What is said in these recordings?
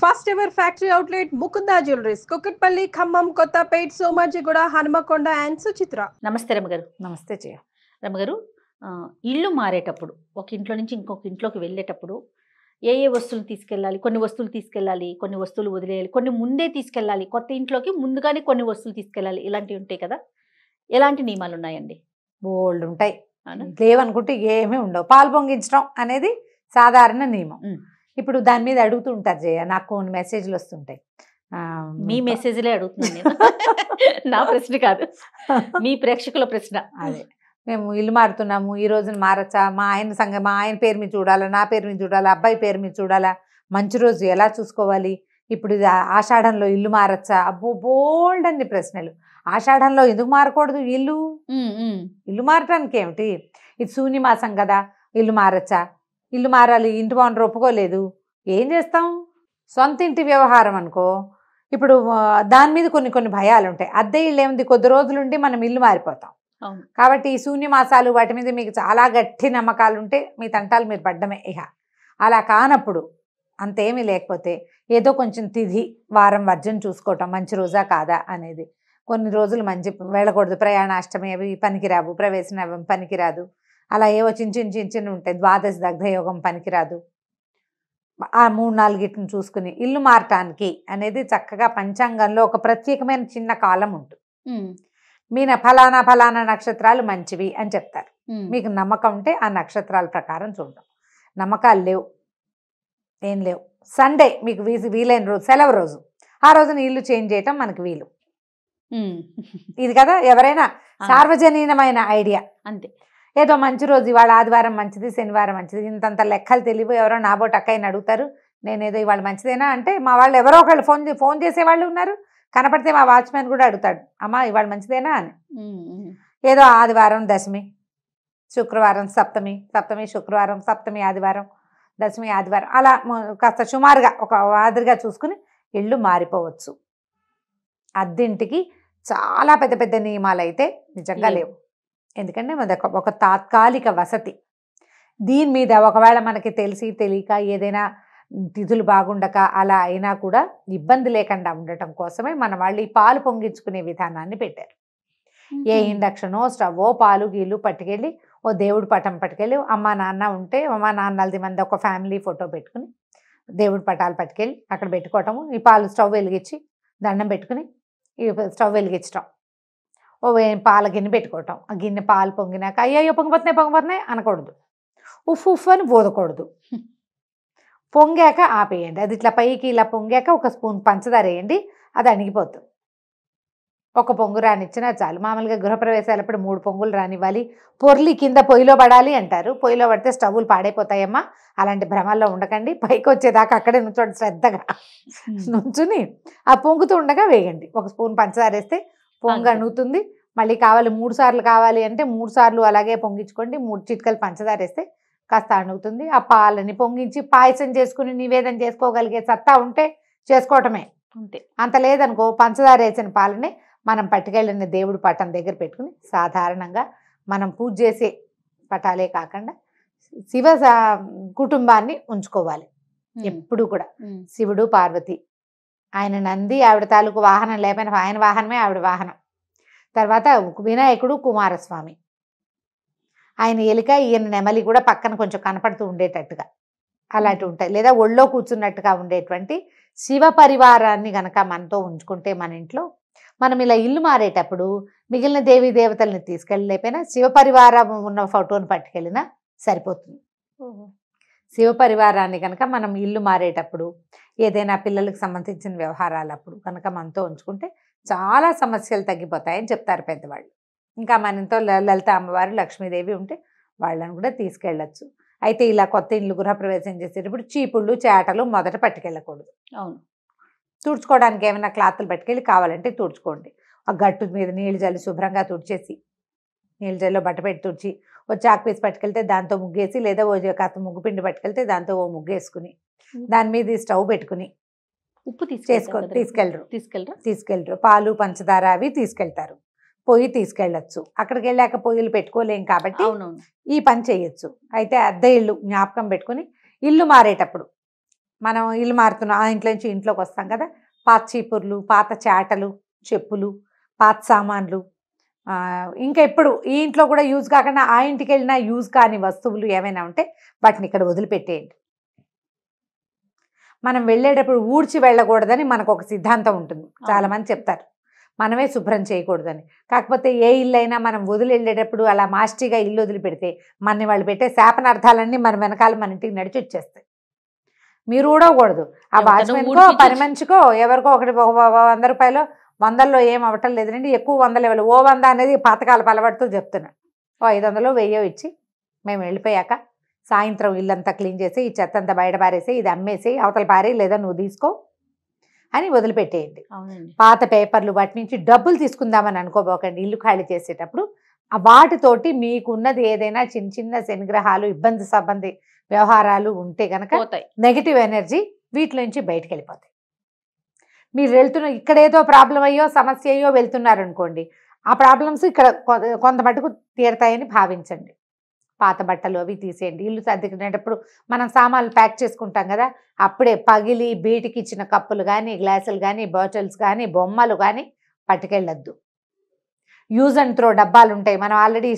First ever factory outlet Mukunda jewelleries Kukatpally Khammam Kothapet Somajiguda Hanamkonda and Suchitra. నమస్తే రమగారు. నమస్తే జయ. రమగారు, ఇల్లు మారేటప్పుడు ఒక ఇంట్లో నుంచి ఇంకొక ఇంట్లోకి వెళ్ళేటప్పుడు ఏ ఏ వస్తువులు తీసుకెళ్ళాలి? కొన్ని వస్తువులు తీసుకెళ్ళాలి, కొన్ని వస్తువులు వదిలేయాలి, కొన్ని ముందే తీసుకెళ్ళాలి, కొత్త ఇంట్లోకి ముందుగానే కొన్ని వస్తువులు తీసుకెళ్ళాలి, ఇలాంటివి ఉంటాయి కదా. ఎలాంటి నియమాలు ఉన్నాయండి? బోల్డ్ ఉంటాయి, లేవనుకుంటే ఏమీ ఉండవు. పాలు పొంగించడం అనేది సాధారణ నియమం. ఇప్పుడు దాని మీద అడుగుతూ ఉంటారు జయ, నాకు కొన్ని మెసేజ్లు వస్తుంటాయి. మీ మెసేజ్లే అడుగుతున్నాను నేను. నా ప్రశ్న కాదు, మీ ప్రేక్షకుల ప్రశ్న. అదే, మేము ఇల్లు మారుతున్నాము, ఈ రోజున మారచ్చా, మా ఆయన పేరు మీద చూడాలా, నా పేరు మీద చూడాలా, అబ్బాయి పేరు మీద చూడాలా, మంచి రోజు ఎలా చూసుకోవాలి, ఇప్పుడు ఇది ఆషాఢంలో ఇల్లు మారచ్చా, అబ్బో బోల్డ్ అన్ని ప్రశ్నలు. ఆషాఢంలో ఎందుకు మారకూడదు ఇల్లు మారటానికి ఏమిటి? ఇది శూన్యమాసం కదా, ఇల్లు మారచ్చా? ఇల్లు మారాలి, ఇంటి ఓనర్ ఒప్పుకోలేదు, ఏం చేస్తాం? సొంత ఇంటి వ్యవహారం అనుకో, ఇప్పుడు దాని మీద కొన్ని కొన్ని భయాలు ఉంటాయి. అద్దె ఇల్లు ఏముంది, కొద్ది రోజులుండి మనం ఇల్లు మారిపోతాం. కాబట్టి ఈ శూన్యమాసాలు వాటి మీద మీకు చాలా గట్టి నమ్మకాలు ఉంటే మీ తంటాలు మీరు పడ్డమే. ఇక అలా కానప్పుడు, అంతేమీ లేకపోతే ఏదో కొంచెం తిథి వారం వర్జం చూసుకోవటం, మంచి రోజా కాదా అనేది. కొన్ని రోజులు మంచి వెళ్ళకూడదు, ప్రయాణాష్టమి అవి పనికిరావు, ప్రవేశం పనికిరాదు, అలా ఏవో చిన్న ఉంటాయి, ద్వాదశి దగ్ధయోగం పనికిరాదు. ఆ 3-4 చూసుకుని ఇల్లు మారటానికి అనేది చక్కగా పంచాంగంలో ఒక ప్రత్యేకమైన చిన్న కాలం ఉంటుంది. మీన ఫలానా ఫలానా నక్షత్రాలు మంచివి అని చెప్తారు. మీకు నమ్మకం ఉంటే ఆ నక్షత్రాల ప్రకారం చూడడం. నమ్మకాలు లేవు, ఏం లేవు, సండే మీకు వీలైన రోజు, సెలవు రోజు, ఆ రోజున ఇల్లు చేంజ్ చేయటం మనకు వీలు. ఇది కదా ఎవరైనా సార్వజనీనమైన ఐడియా. అంతే, ఏదో మంచి రోజు, ఇవాళ ఆదివారం మంచిది, శనివారం మంచిది, ఇంతంత లెక్కలు తెలివి. ఎవరో నాబోటి అక్కయ్యని అడుగుతారు, నేనేదో ఇవాళ మంచిదేనా అంటే, మా వాళ్ళు ఎవరో ఒకళ్ళు ఫోన్ చేసేవాళ్ళు ఉన్నారు. కనపడితే మా వాచ్మెన్ కూడా అడుగుతాడు, అమ్మా ఇవాళ మంచిదేనా అని. ఏదో ఆదివారం దశమి, శుక్రవారం సప్తమి, శుక్రవారం, సప్తమి ఆదివారం, దశమి ఆదివారం, అలా కాస్త సుమారుగా ఒక మాదిరిగా చూసుకుని ఇళ్ళు మారిపోవచ్చు. అద్దెంటికి చాలా పెద్ద పెద్ద నియమాలు అయితే నిజంగా లేవు. ఎందుకంటే ఒక తాత్కాలిక వసతి. దీని మీద ఒకవేళ మనకి తెలిసి తెలియక ఏదైనా తిథులు బాగుండక అలా అయినా కూడా ఇబ్బంది లేకుండా ఉండటం కోసమే మన వాళ్ళు ఈ పాలు పొంగించుకునే విధానాన్ని పెట్టారు. ఏ ఇండక్షనో స్టవ్వో పాలు గీళ్ళు పట్టుకెళ్ళి ఓ దేవుడి పటం పట్టుకెళ్ళి, అమ్మా నాన్న ఉంటే అమ్మా నాన్నలది మంది ఒక ఫ్యామిలీ ఫోటో పెట్టుకుని దేవుడి పటాలు పట్టుకెళ్ళి అక్కడ పెట్టుకోవటము. ఈ పాలు స్టవ్ వెలిగించి దండం పెట్టుకుని ఈ స్టవ్ వెలిగించటం, ఓ పాల గిన్నె పెట్టుకోవటం. ఆ గిన్నె పాలు పొంగినాక అయ్యో పొంగిపోతున్నాయి అనకూడదు, ఉఫ్ అని పోదకూడదు. పొంగాక ఆపేయండి. అది ఇట్లా పైకి ఇలా పొంగాక ఒక స్పూన్ పంచదార వేయండి, అది అణిగిపోతుంది. ఒక పొంగు రానిచ్చినా చాలు. మామూలుగా గృహప్రవేశాలప్పుడు 3 పొంగులు రానివ్వాలి. పొర్లి కింద పొయ్యిలో పడాలి అంటారు. పొయ్యిలో పడితే స్టవ్లు పాడైపోతాయమ్మా, అలాంటి భ్రమల్లో ఉండకండి. పైకి వచ్చేదాకా అక్కడే నుంచోండి, శ్రద్ధగా నుంచుని ఆ పొంగుతూ ఉండగా వేయండి. ఒక స్పూన్ పంచదార వేస్తే పొంగు అణుగుతుంది. మళ్ళీ కావాలి 3 సార్లు కావాలి అంటే 3 సార్లు అలాగే పొంగించుకోండి. 3 చిటికలు పంచదార వేస్తే కాస్త అణుగుతుంది. ఆ పాలని పొంగించి పాయసం చేసుకుని నివేదన చేసుకోగలిగే సత్తా ఉంటే చేసుకోవటమే. అంతే. అంత లేదనుకో, పంచదార వేసిన పాలని మనం పట్టుకెళ్ళిన దేవుడి పటం దగ్గర పెట్టుకుని సాధారణంగా మనం పూజ చేసే పటాలే కాకుండా శివ కుటుంబాన్ని ఉంచుకోవాలి ఎప్పుడు కూడా. శివుడు, పార్వతి, ఆయన నంది, ఆవిడ తాలూకు వాహనం లేకపోయినా ఆయన వాహనమే ఆవిడ వాహనం. తర్వాత వినాయకుడు, కుమారస్వామి, ఆయన ఎలిక, ఈయన నెమలి కూడా పక్కన కొంచెం కనపడుతూ ఉండేటట్టుగా అలాంటివి ఉంటాయి. లేదా ఒళ్ళో కూర్చున్నట్టుగా ఉండేటువంటి శివ పరివారాన్ని గనక మనతో ఉంచుకుంటే మన ఇంట్లో, మనం ఇలా ఇల్లు మారేటప్పుడు మిగిలిన దేవీ దేవతల్ని తీసుకెళ్ళలేకపోయినా శివ పరివారం ఉన్న ఫోటోని పట్టుకెళ్ళినా సరిపోతుంది. శివ పరివారాన్ని కనుక మనం ఇల్లు మారేటప్పుడు, ఏదైనా పిల్లలకు సంబంధించిన వ్యవహారాలప్పుడు కనుక మనతో ఉంచుకుంటే చాలా సమస్యలు తగ్గిపోతాయని చెప్తారు పెద్దవాళ్ళు. ఇంకా మన ఇంట్లో లలిత అమ్మవారు, లక్ష్మీదేవి ఉంటే వాళ్ళని కూడా తీసుకెళ్ళచ్చు. అయితే ఇలా కొత్త ఇల్లు గృహప్రవేశం చేసేటప్పుడు చీపుళ్ళు, చేటలు మొదట పట్టుకెళ్ళకూడదు. అవును. తుడుచుకోవడానికి ఏమైనా క్లాత్లు పట్టుకెళ్ళి కావాలంటే తుడుచుకోండి. ఆ గట్టు మీద నీళ్ళు జల్లి శుభ్రంగా తుడిచేసి, నీళ్ళు జల్లిలో బట్ట పెట్టి తుడిచి ఓ చాక్ పీస్ పట్టుకెళ్తే దాంతో ముగ్గేసి, లేదా ఓ కాస్త ముగ్గు పిండి పట్టుకెళ్తే దాంతో ఓ ముగ్గేసుకుని దాని మీద స్టవ్ పెట్టుకుని ఉప్పు తీసుకెళ్ళరు. పాలు, పంచదార అవి తీసుకెళ్తారు. పొయ్యి తీసుకెళ్ళచ్చు. అక్కడికి వెళ్ళాక పొయ్యిలు పెట్టుకోలేం కాబట్టి ఈ పని చేయొచ్చు. అయితే అద్దె ఇల్లు జ్ఞాపకం పెట్టుకుని ఇల్లు మారేటప్పుడు మనం ఇల్లు మారుతున్నాం, ఆ ఇంట్లో నుంచి ఇంట్లోకి వస్తాం కదా, పాత చీపుర్లు, పాత చాటలు, చెప్పులు, పాత సామాన్లు, ఇంకా ఎప్పుడు ఈ ఇంట్లో కూడా యూజ్ కాకుండా ఆ ఇంటికి వెళ్ళినా యూజ్ కాని వస్తువులు ఏమైనా ఉంటే వాటిని ఇక్కడ వదిలిపెట్టేయండి. మనం వెళ్ళేటప్పుడు ఊడ్చి వెళ్ళకూడదని మనకు ఒక సిద్ధాంతం ఉంటుంది, చాలామంది చెప్తారు మనమే శుభ్రం చేయకూడదని. కాకపోతే ఏ ఇల్లు అయినా మనం వదిలి వెళ్ళేటప్పుడు అలా మాస్టిగా ఇల్లు వదిలిపెడితే మనని వాళ్ళు పెట్టే శాపనార్థాలన్నీ మన వెనకాల మన ఇంటికి నడిచి వచ్చేస్తాయి. మీరు ఊడవకూడదు, ఆ వాచ్మెన్కో పని మనిషికో ఎవరికో ఒకటి 100 రూపాయలు 100లో ఏం అవ్వటం లేదండి, ఎక్కువ 100 ఇవ్వాలి. ఓ 100 అనేది పాతకాలపు అలవాటుతో చెప్తున్నా. ఓ 500 1000 ఇచ్చి మేము వెళ్ళిపోయాక సాయంత్రం ఇల్లంతా క్లీన్ చేసి ఈ చెత్త అంతా బయట పారేసి ఇది అమ్మేసి అవతల పారే లేదా నువ్వు తీసుకో అని వదిలిపెట్టేయండి. పాత పేపర్లు వాటి నుంచి డబ్బులు తీసుకుందామని అనుకోబోకండి. ఇల్లు ఖాళీ చేసేటప్పుడు వాటితోటి మీకున్నది ఏదైనా చిన్న చిన్న శనిగ్రహాలు, ఇబ్బంది సంబంధి వ్యవహారాలు ఉంటే కనుక నెగిటివ్ ఎనర్జీ వీటి నుంచి బయటకు వెళ్ళిపోతాయి. మీరు వెళ్తున్న ఇక్కడేదో ప్రాబ్లం అయ్యో సమస్య అయ్యో వెళ్తున్నారనుకోండి, ఆ ప్రాబ్లమ్స్ ఇక్కడ కొంత మటుకు తీరతాయని భావించండి. పాత బట్టలు అవి తీసేయండి. ఇల్లు సర్దుకునేటప్పుడు మనం సామాన్లు ప్యాక్ చేసుకుంటాం కదా, అప్పుడే పగిలి బీటికి ఇచ్చిన కప్పులు కానీ, గ్లాసులు కానీ, బాటిల్స్ కానీ, బొమ్మలు కానీ పట్టుకెళ్ళొద్దు. యూజ్ అండ్ త్రో డబ్బాలు ఉంటాయి, మనం ఆల్రెడీ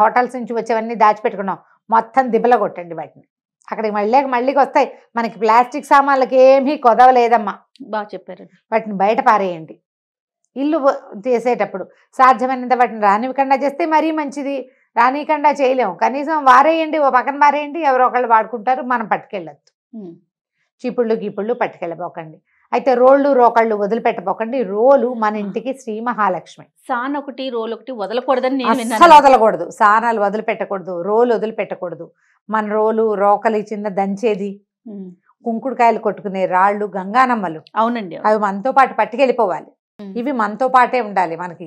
హోటల్స్ నుంచి వచ్చేవన్నీ దాచిపెట్టుకున్నాం, మొత్తం దిబ్బల కొట్టండి వాటిని. అక్కడికి మళ్ళీకి వస్తాయి. మనకి ప్లాస్టిక్ సామాన్లకి ఏమీ కొదవలేదమ్మా, బాగా చెప్పారు. వాటిని బయట పారేయండి. ఇల్లు చేసేటప్పుడు సాధ్యమైనంత వాటిని రానివ్వకుండా చేస్తే మరీ మంచిది. రానియకుండా చేయలేము, కనీసం వారేయండి, ఓ పక్కన వారేయండి, ఎవరో ఒకళ్ళు వాడుకుంటారు, మనం పట్టుకెళ్ళొద్దు. చీపుళ్ళు గీపుళ్ళు పట్టుకెళ్ళబోకండి. అయితే రోళ్ళు రోకళ్ళు వదిలిపెట్టబోకండి. రోలు మన ఇంటికి శ్రీ మహాలక్ష్మి. సాన్ ఒకటి రోల్ ఒకటి వదలకూడదని అస్సలు వదలకూడదు. సానాలు వదిలిపెట్టకూడదు, రోలు వదిలిపెట్టకూడదు. మన రోలు రోకలి చిన్న దంచేది, కుంకుడుకాయలు కొట్టుకునే రాళ్ళు, గంగానమ్మలు, అవునండి, అవి మనతో పాటు పట్టుకెళ్ళిపోవాలి. ఇవి మనతో పాటే ఉండాలి. మనకి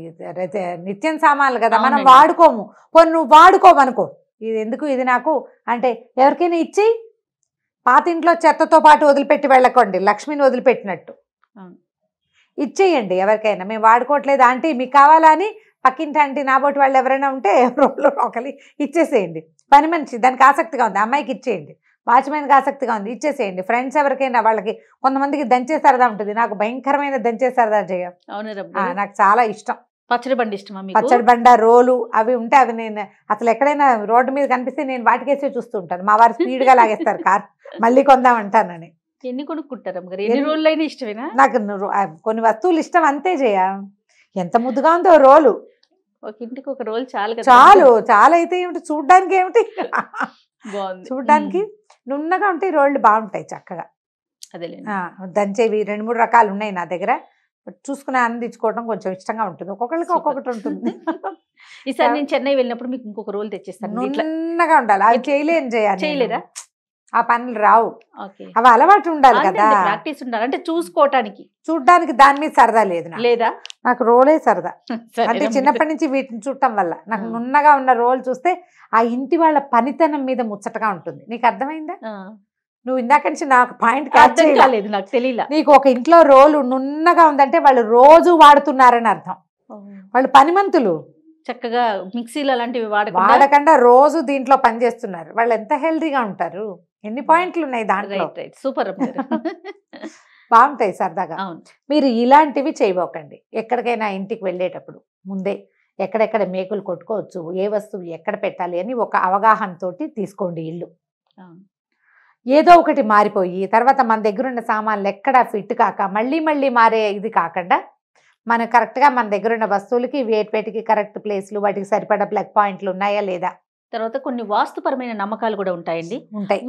నిత్యం సామాన్లు కదా, మనం వాడుకోము. పోనీ నువ్వు వాడుకోమనుకో, ఇది ఎందుకు ఇది నాకు అంటే ఎవరికైనా ఇచ్చేయి. పాత ఇంట్లో చెత్తతో పాటు వదిలిపెట్టి వెళ్ళకండి, లక్ష్మిని వదిలిపెట్టినట్టు ఇచ్చేయండి ఎవరికైనా. మేము వాడుకోవట్లేదు ఆంటీ మీకు కావాలా అని పక్కింటి ఆంటీ నాబోటి వాళ్ళు ఎవరైనా ఉంటే రోడ్లో ఒకలి ఇచ్చేసేయండి. పని మనిషి దానికి ఆసక్తిగా ఉంది, అమ్మాయికి ఇచ్చేయండి. వాచ్మెన్కి ఆసక్తిగా ఉంది, ఇచ్చేసేయండి. ఫ్రెండ్స్ ఎవరికైనా వాళ్ళకి, కొంతమందికి దంచే సరదా ఉంటుంది, నాకు భయంకరమైన దంచే సరదా చేయ, నాకు చాలా ఇష్టం. పచ్చడి బండి ఇష్టమా? పచ్చడి బండ, రోలు అవి ఉంటే అవి నేను అసలు ఎక్కడైనా రోడ్డు మీద కనిపిస్తే నేను వాటికేసే చూస్తూ ఉంటాను. మా వారు స్పీడ్గా లాగేస్తారు కార్, మళ్ళీ కొందామంటానని. ఎన్ని కొనుక్కుంటారు? ఎన్ని రోజులైనా ఇష్టమేనా? నాకు కొన్ని వస్తువులు ఇష్టం అంతే చేయ. ఎంత ముద్దుగా ఉందో రోలు, ఒక ఇంటికి ఒక రోల్ చాలు చాలా అయితే ఏమిటి, చూడ్డానికి ఏమిటి, చూడ్డానికి నున్నగా ఉంటాయి రోళ్ళు, బాగుంటాయి చక్కగా. అదే దంచేవి 2-3 రకాలు ఉన్నాయి నా దగ్గర, చూసుకుని ఆనందించుకోవడం కొంచెం ఇష్టంగా ఉంటుంది. ఒక్కొక్కరికి ఒక్కొక్కటి ఉంటుంది. ఈసారి నేను చెన్నై వెళ్ళినప్పుడు మీకు ఇంకొక రోల్ తెచ్చిస్తాను. నున్నగా ఉండాలి, అవి చేయలేరా? ఆ పనులు రావు, అవి అలవాటు ఉండాలి కదా, ప్రాక్టీస్ ఉండాలి. అంటే చూడడానికి దాని మీద సరదా లేదా? నాకు రోలే సరదా. అంటే చిన్నప్పటి నుంచి వీటిని చూడటం వల్ల నాకు నున్నగా ఉన్న రోల్ చూస్తే ఆ ఇంటి వాళ్ళ పనితనం మీద ముచ్చటగా ఉంటుంది. నీకు అర్థమైందా? నువ్వు ఇందాక నుంచి నాకు పాయింట్ కాలేదు, నాకు తెలియలా. నీకు ఒక ఇంట్లో రోలు నున్నగా ఉందంటే వాళ్ళు రోజు వాడుతున్నారని అర్థం. వాళ్ళు పనిమంతులు, చక్కగా మిక్సీలు అలాంటివి వాడకుండా రోజు దీంట్లో పని చేస్తున్నారు. వాళ్ళు ఎంత హెల్దీగా ఉంటారు. ఎన్ని పాయింట్లు ఉన్నాయి దాంట్లో. సూపర్, బాగుంటాయి సరదాగా. మీరు ఇలాంటివి చేయబోకండి. ఎక్కడికైనా ఇంటికి వెళ్ళేటప్పుడు ముందే ఎక్కడెక్కడ మేకులు కొట్టుకోవచ్చు, ఏ వస్తువు ఎక్కడ పెట్టాలి అని ఒక అవగాహనతోటి తీసుకోండి ఇల్లు. ఏదో ఒకటి మారిపోయి తర్వాత మన దగ్గర ఉన్న సామాన్లు ఎక్కడా ఫిట్ కాక మళ్ళీ మారే ఇది కాకుండా మన కరెక్ట్గా మన దగ్గర ఉన్న వస్తువులకి వేటికి కరెక్ట్ ప్లేస్లు, వాటికి సరిపడా ప్లగ్ పాయింట్లు ఉన్నాయా లేదా. తర్వాత కొన్ని వాస్తుపరమైన నమ్మకాలు కూడా ఉంటాయండి.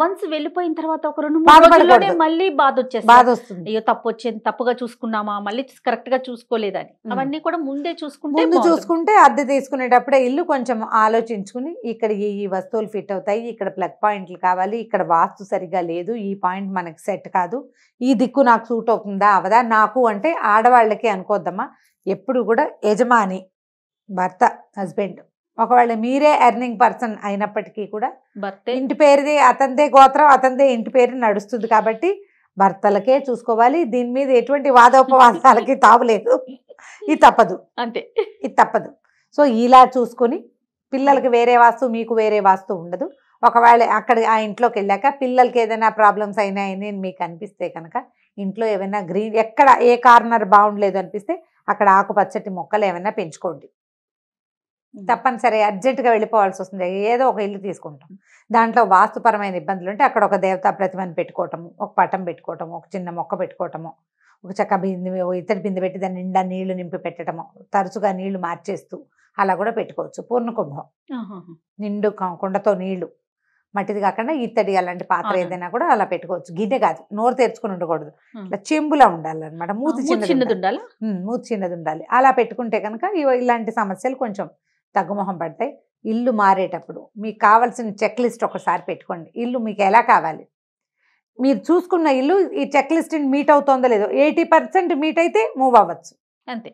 వన్స్ వెళ్ళిపోయిన తర్వాత ఒక 2-3 రోజుల్లోనే మళ్ళీ బాధ వస్తుంది. అయ్యో తప్పుగా చూసుకున్నామా, మళ్ళీ కరెక్ట్ గా చూసుకోలేదని. అవన్నీ కూడా ముందే చూసుకుంటే అద్దె తీసుకునేటప్పుడే ఇల్లు కొంచెం ఆలోచించుకుని ఇక్కడ ఈ వస్తువులు ఫిట్ అవుతాయి, ఇక్కడ ప్లగ్ పాయింట్లు కావాలి, ఇక్కడ వాస్తు సరిగా లేదు, ఈ పాయింట్ మనకి సెట్ కాదు, ఈ దిక్కు నాకు సూట్ అవుతుందా అవదా. నాకు అంటే ఆడవాళ్ళకి అనుకోద్దమ్మా, ఎప్పుడు కూడా యజమాని భర్త, హస్బెండ్, ఒకవేళ మీరే ఎర్నింగ్ పర్సన్ అయినప్పటికీ కూడా ఇంటి పేరుది అతనిదే గోత్రం, అతనిదే ఇంటి పేరు నడుస్తుంది కాబట్టి భర్తలకే చూసుకోవాలి. దీని మీద ఎటువంటి వాదోపవాదాలకి తావులేదు. ఇది తప్పదు, అంతే, ఇది తప్పదు. సో ఇలా చూసుకొని పిల్లలకి వేరే వాస్తు, మీకు వేరే వాస్తు ఉండదు. ఒకవేళ అక్కడ ఆ ఇంట్లోకి వెళ్ళాక పిల్లలకి ఏదైనా ప్రాబ్లమ్స్ అయినాయని మీకు అనిపిస్తే కనుక ఇంట్లో ఏమైనా గ్రీన్ ఎక్కడ ఏ కార్నర్ బాగుండలేదు అనిపిస్తే అక్కడ ఆకుపచ్చటి మొక్కలు ఏమైనా పెంచుకోండి. తప్పనిసరి అర్జెంటుగా వెళ్ళిపోవాల్సి వస్తుంది, ఏదో ఒక ఇల్లు తీసుకుంటాం, దాంట్లో వాస్తుపరమైన ఇబ్బందులు ఉంటే అక్కడ ఒక దేవతా ప్రతిమని పెట్టుకోవటము, ఒక పటం పెట్టుకోవటము, ఒక చిన్న మొక్క పెట్టుకోవటము, ఒక చక్క బింది ఇత్తడి బిందె పెట్టి దాని నిండా నీళ్లు నింపి పెట్టడము, తరచుగా నీళ్లు మార్చేస్తూ అలా కూడా పెట్టుకోవచ్చు. పూర్ణ కుంభం నిండు కుండతో నీళ్లు, మట్టిది కాకుండా ఇత్తడి అలాంటి పాత్ర ఏదైనా కూడా అలా పెట్టుకోవచ్చు. గిన్నె కాదు, నోరు తెరుచుకుని ఉండకూడదు, ఇట్లా చెంబులా ఉండాలన్నమాట, మూతి చిన్నది ఉండాలి, మూతి చిన్నది ఉండాలి. అలా పెట్టుకుంటే కనుక ఇలాంటి సమస్యలు కొంచెం తగ్గుముఖం పడతాయి. ఇల్లు మారేటప్పుడు మీకు కావాల్సిన చెక్ లిస్ట్ ఒకసారి పెట్టుకోండి. ఇల్లు మీకు ఎలా కావాలి, మీరు చూసుకున్న ఇల్లు ఈ చెక్ లిస్ట్ని మీట్ అవుతుందో లేదో, 80% మీట్ అయితే మూవ్ అవ్వచ్చు, అంతే.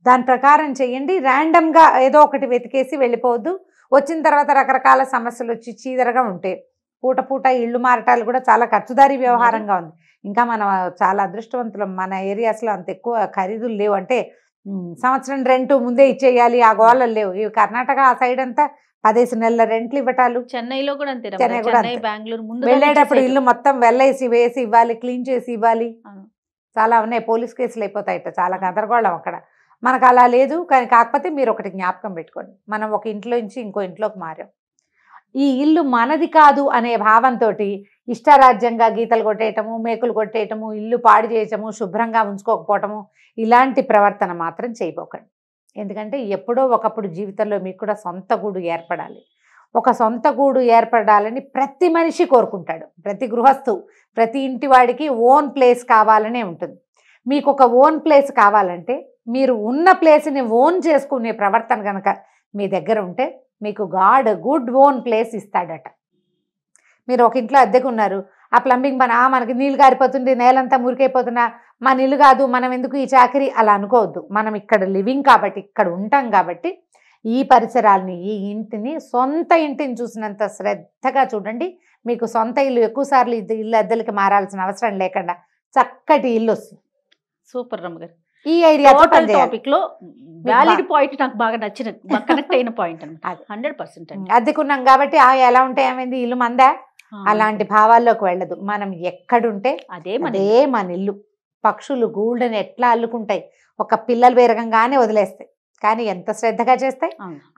దాని ప్రకారం చేయండి. ర్యాండమ్గా ఏదో ఒకటి వెతికేసి వెళ్ళిపోవద్దు. వచ్చిన తర్వాత రకరకాల సమస్యలు వచ్చి చీదరగా ఉంటాయి. పూట పూట ఇళ్ళు మారటాలు కూడా చాలా ఖర్చుదారీ వ్యవహారంగా ఉంది. ఇంకా మనం చాలా అదృష్టవంతులం, మన ఏరియాస్లో అంత ఎక్కువ ఖరీదులు లేవు. అంటే సంవత్సరం రెంట్ ముందే ఇచ్చేయాలి ఆ గోళలు లేవు. ఈ కర్ణాటక ఆ సైడ్ అంతా 15 నెలల రెంట్లు ఇవ్వటాలు. చెన్నైలో కూడా అంతే, చెన్నై కూడా బెంగళూరు వెళ్ళేటప్పుడు ఇల్లు మొత్తం వెళ్ళేసి వేసి ఇవ్వాలి, క్లీన్ చేసి ఇవ్వాలి. చాలా ఉన్నాయి, పోలీస్ కేసులు అయిపోతాయట, చాలా గందరగోళం అక్కడ. మనకు అలా లేదు. కానీ కాకపోతే మీరు ఒకటి జ్ఞాపకం పెట్టుకోండి, మనం ఒక ఇంట్లో నుంచి ఇంకో ఇంట్లోకి మారాం, ఈ ఇల్లు మనది కాదు అనే భావంతో ఇష్టారాజ్యంగా గీతలు కొట్టేయటము, మేకులు కొట్టేయటము, ఇల్లు పాడు చేయటము, శుభ్రంగా ఉంచుకోకపోవటము, ఇలాంటి ప్రవర్తన మాత్రం చేయబోకండి. ఎందుకంటే ఎప్పుడో ఒకప్పుడు జీవితంలో మీకు కూడా సొంత గూడు ఏర్పడాలి. ఒక సొంత గూడు ఏర్పడాలని ప్రతి మనిషి కోరుకుంటాడు. ప్రతి గృహస్థు, ప్రతి ఇంటి వాడికి ఓన్ ప్లేస్ కావాలనే ఉంటుంది. మీకు ఒక ఓన్ ప్లేస్ కావాలంటే మీరు ఉన్న ప్లేస్ని ఓన్ చేసుకునే ప్రవర్తన కనుక మీ దగ్గర ఉంటే మీకు గాడ్ గుడ్ ఓన్ ప్లేస్ ఇస్తాడట. మీరు ఒక ఇంట్లో అద్దెకు ఉన్నారు, ఆ ప్లంబింగ్ పని మనకి నీళ్ళు గారిపోతుంది, నేలంతా మురికైపోతున్నా మన ఇల్లు కాదు, మనం ఎందుకు ఈ చాకరీ, అలా అనుకోవద్దు. మనం ఇక్కడ లివింగ్ కాబట్టి, ఇక్కడ ఉంటాం కాబట్టి ఈ పరిసరాలని, ఈ ఇంటిని, సొంత ఇంటిని చూసినంత శ్రద్ధగా చూడండి. మీకు సొంత ఇల్లు ఎక్కువసార్లు ఇల్లు అద్దెలకి మారాల్సిన అవసరం లేకుండా చక్కటి ఇల్లు వస్తుంది. సూపర్ రమ్మగారు. ఈ ఐడియా టాపిక్ లో వ్యాలిడ్ పాయింట్ నాకు బాగా నచ్చిన, కనెక్ట్ అయిన పాయింట్ అన్నమాట. 100% అద్దెకున్నాం కాబట్టి ఎలా ఉంటే ఏమైంది, ఇల్లు మందా, అలాంటి భావాల్లోకి వెళ్ళదు. మనం ఎక్కడుంటే అదే మన ఇల్లు. పక్షులు గూళ్ళని ఎట్లా అల్లుకుంటాయి, ఒక పిల్లలు వేరగంగానే వదిలేస్తాయి. కానీ ఎంత శ్రద్ధగా చేస్తాయి,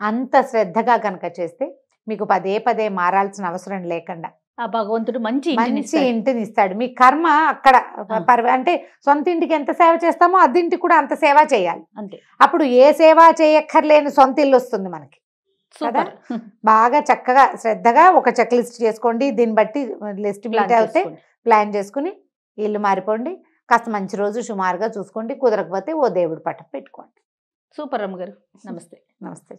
అంత శ్రద్ధగా కనుక చేస్తే మీకు పదే మారాల్సిన అవసరం లేకుండా ఆ భగవంతుడు మంచి ఇంటిని ఇస్తాడు. మీ కర్మ అక్కడ అంటే సొంత ఇంటికి ఎంత సేవ చేస్తామో అద్దింటికి కూడా అంత సేవ చేయాలి. అంతే. అప్పుడు ఏ సేవ చేయక్కర్లేని సొంత ఇల్లు వస్తుంది మనకి కదా. బాగా చక్కగా శ్రద్ధగా ఒక చెక్ లిస్ట్ చేసుకోండి. దీన్ని బట్టి లిస్ట్ మీట్ అయితే ప్లాన్ చేసుకుని ఇల్లు మారిపోండి. కాస్త మంచి రోజు సుమారుగా చూసుకోండి. కుదరకపోతే ఓ దేవుడి పట్టం పెట్టుకోండి. సూపర్ రమ్మ గారు. నమస్తే. నమస్తే.